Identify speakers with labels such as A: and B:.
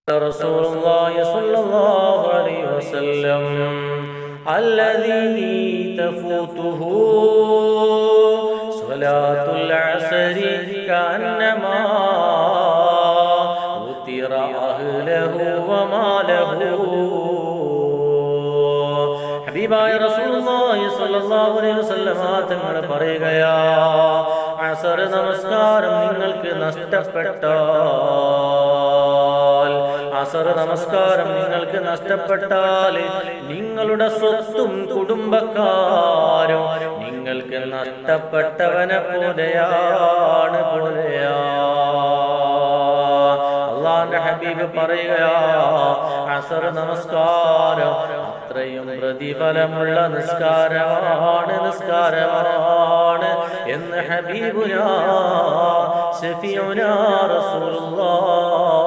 A: رسول الله صلى الله عليه وسلم الذي تفوته صلاة العصر كأنما وتر أهله وماله. ഹബീബായ റസൂലുള്ളാഹി സ്വല്ലല്ലാഹു അലൈഹി വസല്ലം തങ്ങൾ പറയുകയാ, അസർ നമസ്കാരം നിങ്ങൾക്ക് നഷ്ടപ്പെട്ടാൽ നിങ്ങളുടെ സ്വത്തും കുടുംബക്കാരും നിങ്ങൾക്ക് നഷ്ടപ്പെട്ടവനെ പോലെയാണ്. അല്ലാഹുവിന്റെ ഹബീബ് പറയുകയാ, അസർ നമസ്കാരം അത്രയും പ്രതിഫലമുള്ള നിസ്കാരമാണ് എന്ന് ഹബീബുനാ ശഫീഉനാ റസൂലുള്ളാഹ്